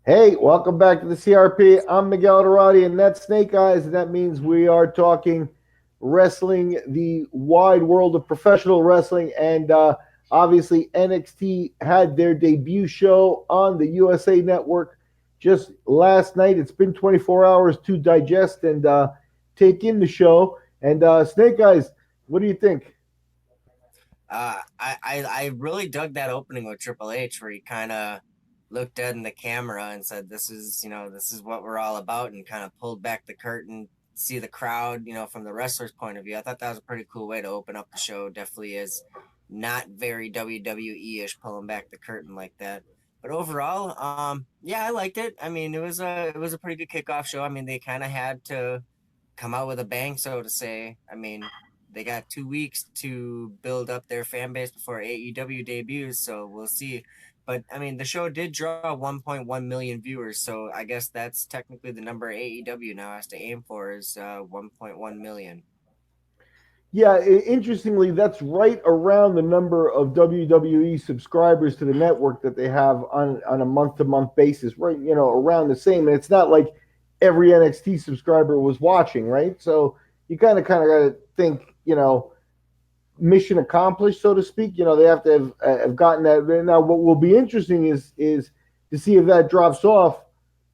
Hey, welcome back to the CRP. I'm Miguel Dorati, and that's Snake Eyes, and that means we are talking wrestling, the wide world of professional wrestling, and obviously NXT had their debut show on the USA Network just last night. It's been 24 hours to digest and take in the show. And Snake Eyes, what do you think? I really dug that opening with Triple H where he kind of looked dead in the camera and said, this is what we're all about," and kind of pulled back the curtain, see the crowd, from the wrestler's point of view. I thought that was a pretty cool way to open up the show. Definitely is not very WWE-ish pulling back the curtain like that. But overall, yeah, I liked it. I mean, it was a pretty good kickoff show. I mean, they kind of had to come out with a bang, so to say. I mean, they got 2 weeks to build up their fan base before AEW debuts, so we'll see. But I mean, the show did draw 1.1 million viewers, so I guess that's technically the number AEW now has to aim for is 1.1 million. Yeah, interestingly, that's right around the number of WWE subscribers to the network that they have on a month to month basis, right? Around the same. And it's not like every NXT subscriber was watching, right? So you kind of got to think, mission accomplished, so to speak. They have to have gotten that. Now, what will be interesting is to see if that drops off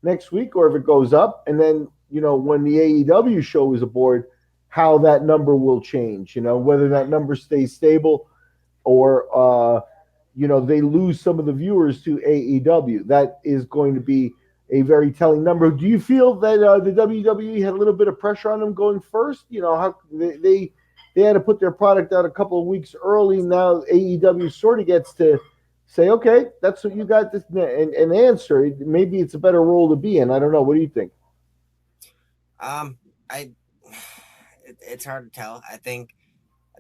next week or if it goes up, and then when the AEW show is aboard, how that number will change. Whether that number stays stable or they lose some of the viewers to AEW. That is going to be a very telling number. Do you feel that the WWE had a little bit of pressure on them going first? How they had to put their product out a couple of weeks early. Now AEW sort of gets to say, okay, that's what you got this and answer. Maybe it's a better role to be in. I don't know. What do you think? Um, I it's hard to tell. I think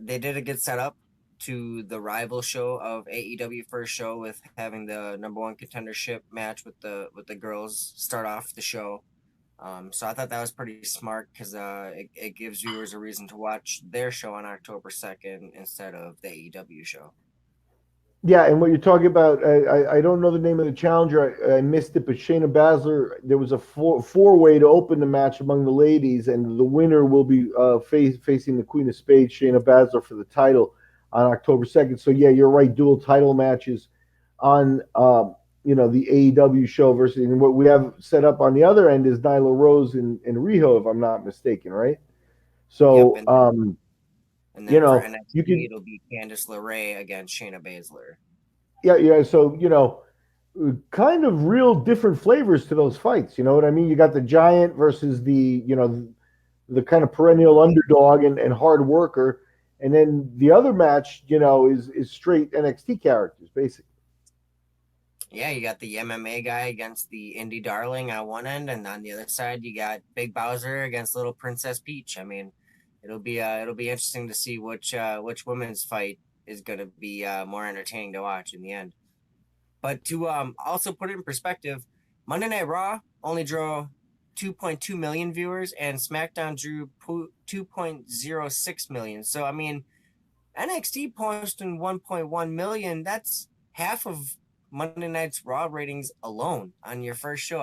they did a good setup to the rival show of AEW first show with having the number one contendership match with the girls start off the show. So I thought that was pretty smart because it gives viewers a reason to watch their show on October 2nd instead of the AEW show. Yeah, and what you're talking about, I don't know the name of the challenger. I missed it, but Shayna Baszler. There was a four way to open the match among the ladies, and the winner will be facing the Queen of Spades, Shayna Baszler, for the title on October 2nd. So yeah, you're right. Dual title matches on the AEW show versus, and what we have set up on the other end is Nyla Rose and Riho, if I'm not mistaken, right? Yep, So and then for you NXT can, it'll be Candice LeRae against Shayna Baszler. yeah. So kind of real different flavors to those fights. You know what I mean? You got the giant versus the kind of perennial underdog and hard worker, and then the other match, is straight NXT characters basically. Yeah, you got the MMA guy against the indie darling on one end, and on the other side you got Big Bowser against Little Princess Peach. I mean, it'll be interesting to see which women's fight is going to be more entertaining to watch in the end. But to also put it in perspective, Monday Night Raw only drew 2.2 million viewers, and SmackDown drew 2.06 million. So I mean, NXT posting 1.1 million. That's half of Monday Night's Raw ratings alone on your first show.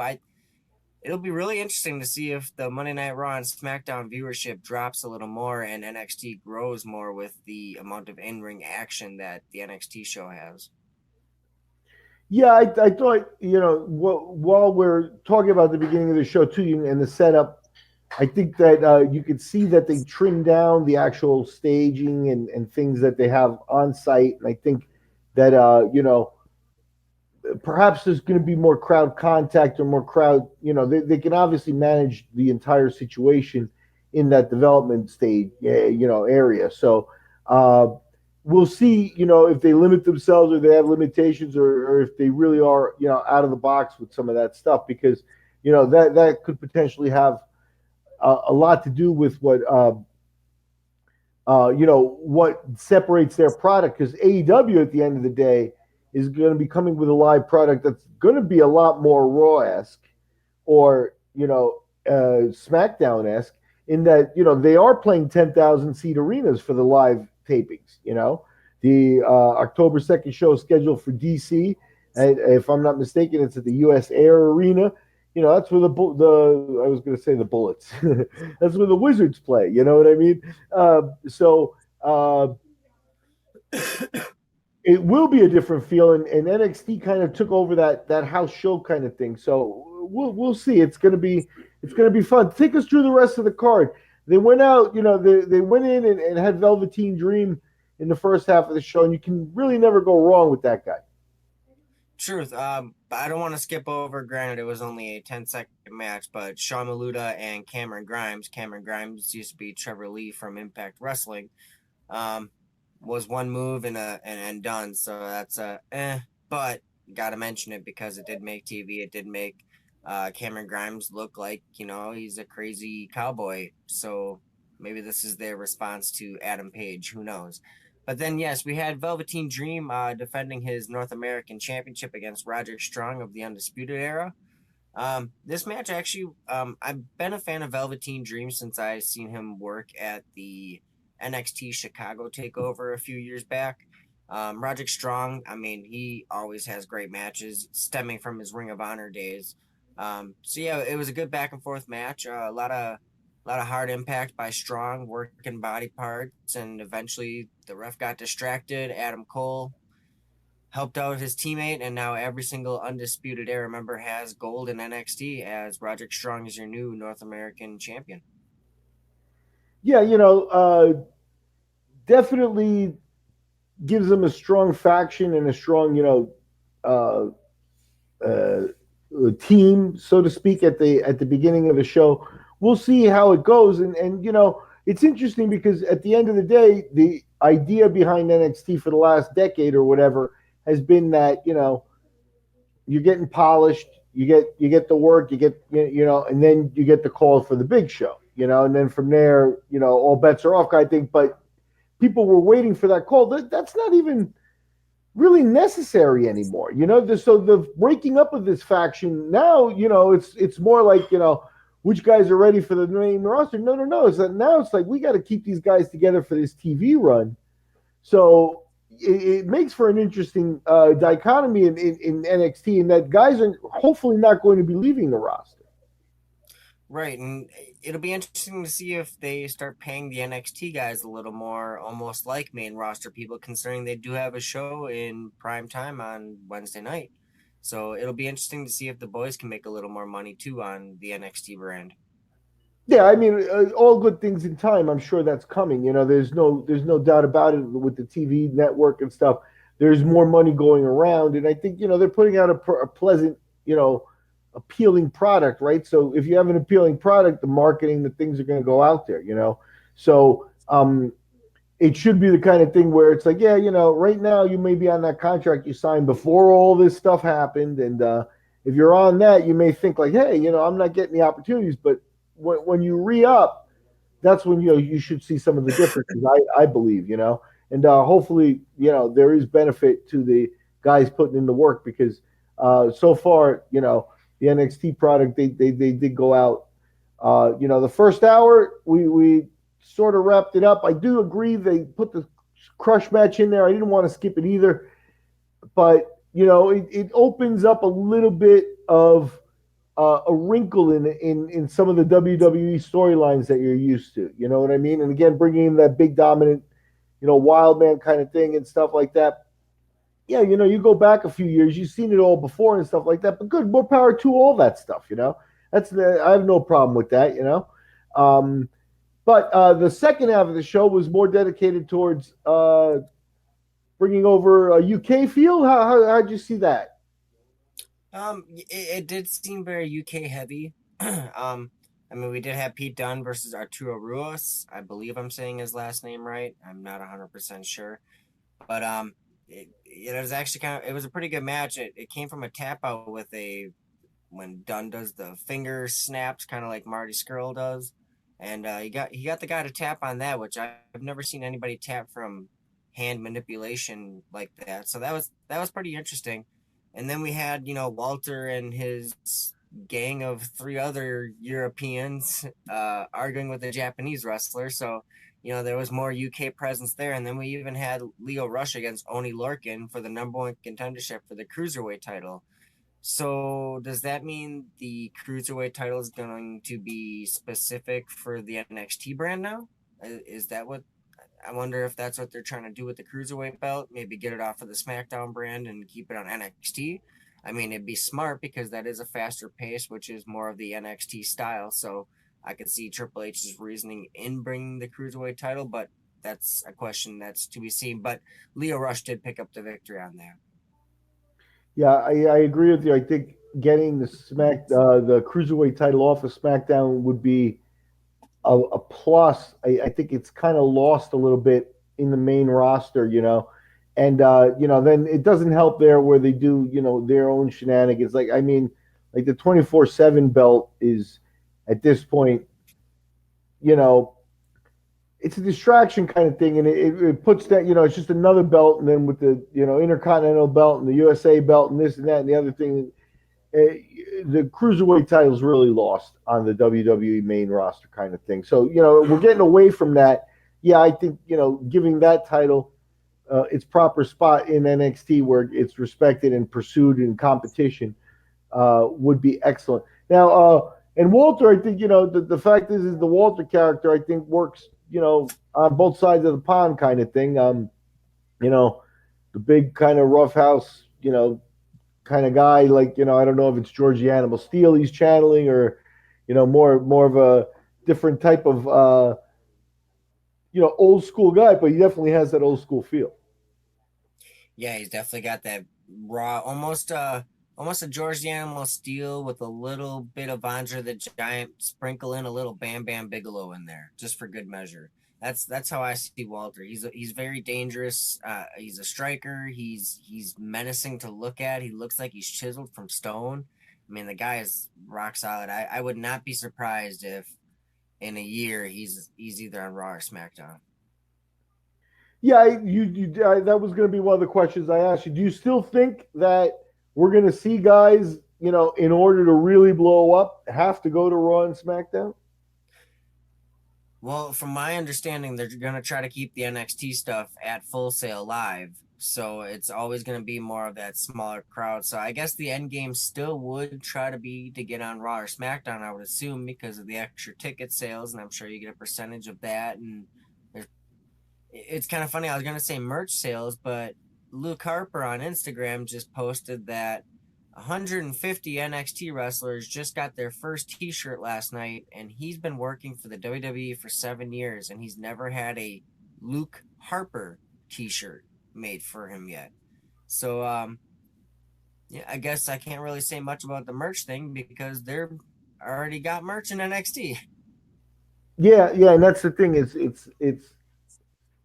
It'll be really interesting to see if the Monday Night Raw and SmackDown viewership drops a little more and NXT grows more with the amount of in-ring action that the NXT show has. Yeah, I thought while we're talking about the beginning of the show too and the setup, I think that you could see that they trimmed down the actual staging and things that they have on site, and I think that perhaps there's going to be more crowd contact or more crowd. They can obviously manage the entire situation in that development stage, area. So we'll see, if they limit themselves or they have limitations, or if they really are, out of the box with some of that stuff, because that could potentially have a lot to do with what separates their product, because AEW at the end of the day is going to be coming with a live product that's going to be a lot more Raw-esque or SmackDown-esque, in that they are playing 10,000 seat arenas for the live tapings. The October 2nd show is scheduled for DC. And if I'm not mistaken, it's at the U.S. Air Arena. You know, that's where the I was going to say the Bullets. That's where the Wizards play. You know what I mean? So it will be a different feel, and NXT kind of took over that house show kind of thing. So we'll see. It's gonna be fun. Take us through the rest of the card. They went out, you know, they went in and had Velveteen Dream in the first half of the show, and you can really never go wrong with that guy. Truth. But I don't want to skip over. Granted, it was only a 10-second match, but Sean Maluda and Cameron Grimes. Cameron Grimes used to be Trevor Lee from Impact Wrestling. Um, was one move and done. So that's But got to mention it because it did make TV. It did make Cameron Grimes look like he's a crazy cowboy. So maybe this is their response to Adam Page. Who knows? But then yes, we had Velveteen Dream defending his North American Championship against Roderick Strong of the Undisputed Era. This match actually, I've been a fan of Velveteen Dream since I seen him work at the NXT Chicago Takeover a few years back. Roderick Strong, I mean, he always has great matches stemming from his Ring of Honor days. So yeah, it was a good back and forth match. A lot of hard impact by Strong, working body parts, and eventually the ref got distracted. Adam Cole helped out his teammate, and now every single Undisputed Era member has gold in NXT as Roderick Strong is your new North American champion. Yeah, you know, definitely gives them a strong faction and a strong, uh, uh, team, so to speak, at the beginning of the show. We'll see how it goes, and you know, it's interesting because at the end of the day, the idea behind NXT for the last decade or whatever has been that you're getting polished, you get the work, and then you get the call for the big show, and then from there, all bets are off, I think. But people were waiting for that call. That's not even really necessary anymore. So the breaking up of this faction now, it's more like which guys are ready for the main roster. No, no, no. It's that now it's like we got to keep these guys together for this TV run. So it makes for an interesting dichotomy in NXT, and that guys are hopefully not going to be leaving the roster. Right, and it'll be interesting to see if they start paying the NXT guys a little more, almost like main roster people, considering they do have a show in prime time on Wednesday night. So it'll be interesting to see if the boys can make a little more money too on the NXT brand. Yeah, I mean, all good things in time. I'm sure that's coming. There's no doubt about it with the TV network and stuff. There's more money going around, and I think they're putting out a pleasant, appealing product, right? So if you have an appealing product, the marketing, the things are going to go out there. So it should be the kind of thing where it's like, yeah, right now you may be on that contract you signed before all this stuff happened, and if you're on that, you may think like, hey, I'm not getting the opportunities, but when you re up, that's when you should see some of the differences. I believe, and hopefully there is benefit to the guys putting in the work because so far the NXT product they did go out. The first hour we sort of wrapped it up. I do agree they put the crush match in there. I didn't want to skip it either, but it opens up a little bit of a wrinkle in some of the WWE storylines that you're used to. You know what I mean? And again, bringing in that big dominant, wild man kind of thing and stuff like that. Yeah, you go back a few years, you've seen it all before and stuff like that. But good, more power to all that stuff. I have no problem with that. Um, but the second half of the show was more dedicated towards bringing over a UK feel. How'd you see that? It did seem very UK heavy. I mean, we did have Pete Dunne versus Arturo Ruas. I believe I'm saying his last name right. I'm not 100% sure, but it was actually it was a pretty good match. It came from a tap out with a when Dunn does the finger snaps, kind of like Marty Skrull does, and he got the guy to tap on that, which I've never seen anybody tap from hand manipulation like that. So that was pretty interesting. And then we had Walter and his gang of three other Europeans arguing with a Japanese wrestler. So there was more UK presence there, and then we even had Leo Rush against Oni Lorcan for the #1 contendership for the cruiserweight title. So does that mean the cruiserweight title is going to be specific for the NXT brand now? Is that what I wonder if that's what they're trying to do with the cruiserweight belt? Maybe get it off of the SmackDown brand and keep it on NXT. I mean, it'd be smart because that is a faster pace, which is more of the NXT style. So I could see Triple H's reasoning in bringing the cruiserweight title, but that's a question that's to be seen. But Leo Rush did pick up the victory on that. Yeah, I agree with you. I think getting the cruiserweight title off of SmackDown would be a plus. I think it's kind of lost a little bit in the main roster, and then it doesn't help there where they do their own shenanigans. Like I mean, like the 24/7 belt is at this point, you know, it's a distraction kind of thing, and it puts that it's just another belt, and then with the Intercontinental belt and the USA belt and this and that and the other thing, the cruiserweight title is really lost on the WWE main roster kind of thing. So we're getting away from that. Yeah, I think giving that title its proper spot in NXT where it's respected and pursued in competition would be excellent. Now, and Walter, I think the fact is the Walter character I think works on both sides of the pond kind of thing. You know, the big kind of roughhouse kind of guy. Like I don't know if it's Georgie Animal Steel he's channeling or more of a different type of old school guy, but he definitely has that old school feel. Yeah, he's definitely got that raw, almost a George the Animal Steel with a little bit of Andre the Giant, sprinkle in a little Bam Bam Bigelow in there, just for good measure. That's how I see Walter. He's very dangerous. He's a striker. He's menacing to look at. He looks like he's chiseled from stone. I mean, the guy is rock solid. I would not be surprised if in a year he's either on Raw or SmackDown. Yeah, that was going to be one of the questions I asked you. Do you still think that we're going to see guys, in order to really blow up, have to go to Raw and SmackDown? Well, from my understanding, they're going to try to keep the NXT stuff at Full Sail live. So it's always going to be more of that smaller crowd. So I guess the end game still would try to be to get on Raw or SmackDown, I would assume, because of the extra ticket sales. And I'm sure you get a percentage of that. And it's kind of funny. I was going to say merch sales, but Luke Harper on Instagram just posted that 150 NXT wrestlers just got their first t-shirt last night, and he's been working for the WWE for 7 years, and he's never had a Luke Harper t-shirt made for him yet. So yeah, I guess I can't really say much about the merch thing because they're already got merch in NXT. Yeah, yeah, and that's the thing is it's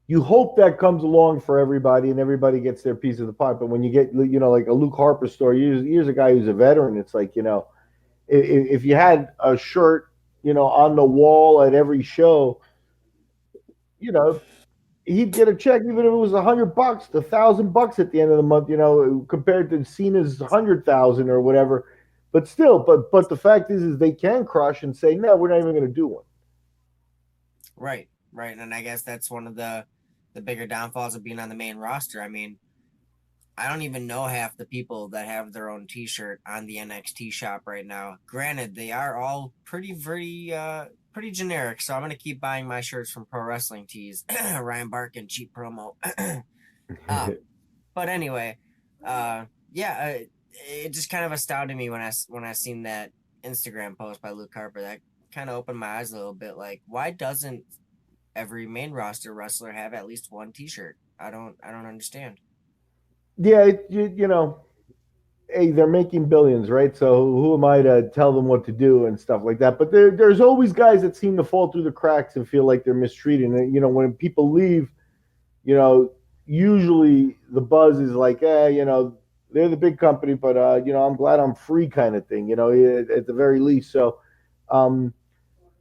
you hope that comes along for everybody and everybody gets their piece of the pie. But when you get like a Luke Harper story, here's a guy who's a veteran. It's like if you had a shirt on the wall at every show, you know he'd get a check even if it was $100, $1,000 at the end of the month. Compared to Cena's 100,000 or whatever. But still, but the fact is they can crush and say no, we're not even going to do one. Right, right, and I guess that's one of the bigger downfalls of being on the main roster. I mean, I don't even know half the people that have their own T-shirt on the NXT shop right now. Granted, they are all pretty generic, so I'm gonna keep buying my shirts from Pro Wrestling Tees. Ryan Barkin, cheap promo. um, but anyway, yeah, it just kind of astounded me when I seen that Instagram post by Luke Harper. That kind of opened my eyes a little bit. Like, why doesn't every main roster wrestler have at least one T-shirt? I don't understand. Yeah, hey, they're making billions, right? So who am I to tell them what to do and stuff like that? But there's always guys that seem to fall through the cracks and feel like they're mistreated. And when people leave, you know, usually the buzz is like, they're the big company, but I'm glad I'm free, kind of thing. At the very least. So,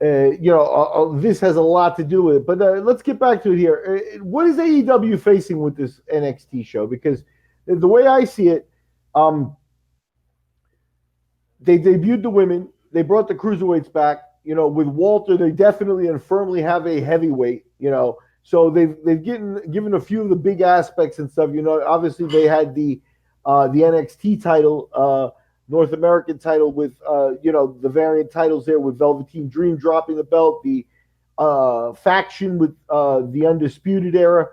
this has a lot to do with it. But let's get back to it here. What is AEW facing with this NXT show? Because the way I see it, um, they debuted the women. They brought the cruiserweights back. with Walter, they definitely and firmly have a heavyweight. So they've given a few of the big aspects and stuff. Obviously they had the NXT title, North American title with the variant titles there with Velveteen Dream dropping the belt, the faction with the Undisputed Era.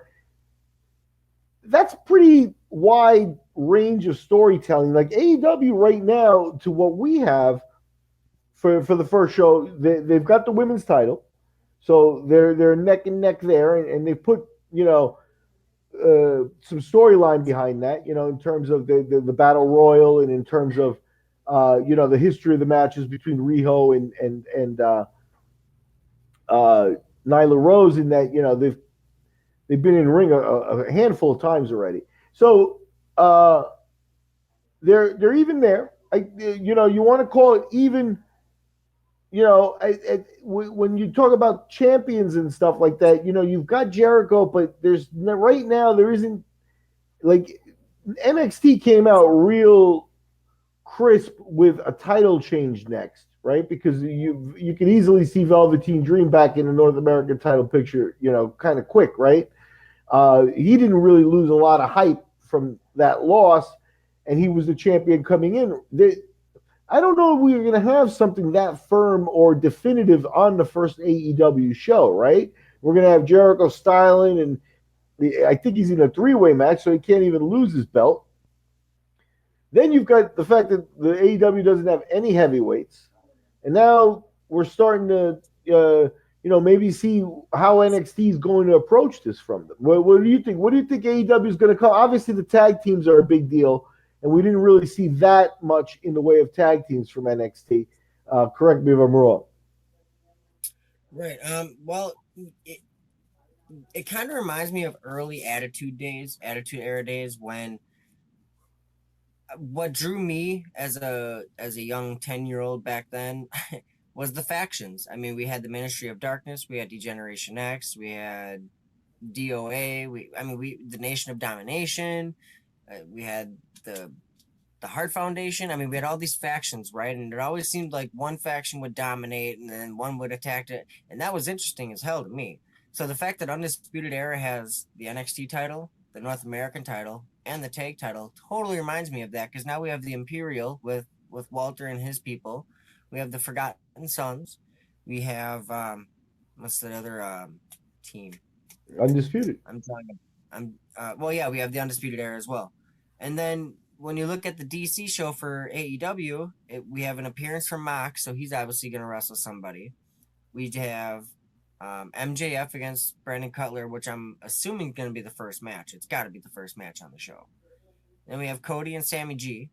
That's pretty wide range of storytelling. Like AEW right now, to what we have for the first show, they've got the women's title, so they're neck and neck there, and they put some storyline behind that, in terms of the battle royal, and in terms of the history of the matches between Riho and Nyla Rose, in that they've been in the ring a handful of times already. So they're even there. You want to call it even. When you talk about champions and stuff like that, you've got Jericho, but there's right now there isn't, like, NXT came out real crisp with a title change next, right? Because you can easily see Velveteen Dream back in the North American title picture, kind of quick, right? He didn't really lose a lot of hype from that loss, and he was the champion coming in. I don't know if we're going to have something that firm or definitive on the first AEW show, right? We're going to have Jericho styling, and I think he's in a three-way match, so he can't even lose his belt. Then you've got the fact that the AEW doesn't have any heavyweights, and now we're starting to, maybe see how NXT is going to approach this from them. What do you think? What do you think AEW is going to come? Obviously, the tag teams are a big deal, and we didn't really see that much in the way of tag teams from NXT. Correct me if I'm wrong. Right. Well, it, it kind of reminds me of early Attitude Era days, when what drew me as a young 10-year-old back then was the factions. I mean, we had the Ministry of Darkness, we had Degeneration X, we had DOA, we the Nation of Domination, we had the Heart Foundation. I mean, we had all these factions, right? And it always seemed like one faction would dominate and then one would attack it. And that was interesting as hell to me. So the fact that Undisputed Era has the NXT title, the North American title, and the tag title totally reminds me of that, because now we have the Imperial with Walter and his people. We have the Forgotten Sons. We have what's the other team? Undisputed. I'm talking. Well, yeah, we have the Undisputed Era as well. And then when you look at the DC show for AEW, we have an appearance from Mox, so he's obviously going to wrestle somebody. We have MJF against Brandon Cutler, which I'm assuming going to be the first match. It's got to be the first match on the show. Then we have Cody and Sammy G.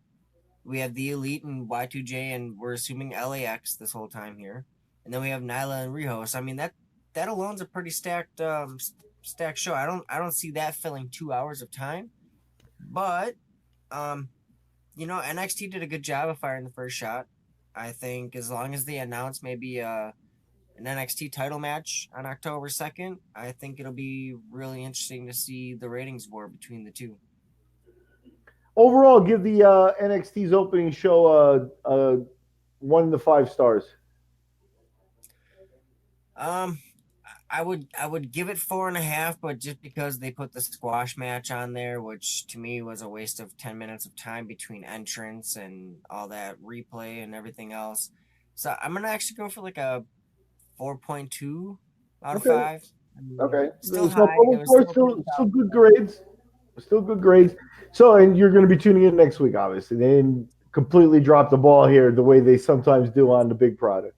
We have the Elite and Y2J, and we're assuming LAX this whole time here. And then we have Nyla and Riho. So I mean, that alone's a pretty stacked show. I don't see that filling 2 hours of time, but NXT did a good job of firing the first shot. I think as long as they announce maybe an NXT title match on October 2nd, I think it'll be really interesting to see the ratings war between the two. Overall, give the NXT's opening show 1 to 5 stars. I would give it 4.5, but just because they put the squash match on there, which to me was a waste of 10 minutes of time between entrance and all that replay and everything else. So I'm gonna actually go for like a 4.2 out of 5. I mean, Okay. Still So high. It was still good grades. Still good grades. So, and you're going to be tuning in next week, obviously. They didn't completely drop the ball here the way they sometimes do on the big product.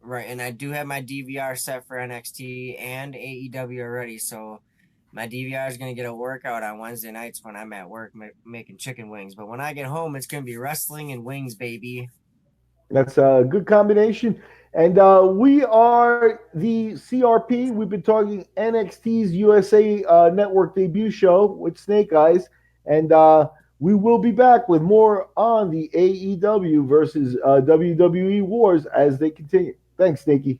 right, and I do have my DVR set for NXT and AEW already, so my DVR is going to get a workout on Wednesday nights when I'm at work making chicken wings. But when I get home, it's going to be wrestling and wings, baby. That's a good combination. And we are the CRP. We've been talking NXT's USA Network debut show with Snake Eyes. And we will be back with more on the AEW versus WWE Wars as they continue. Thanks, Snakey.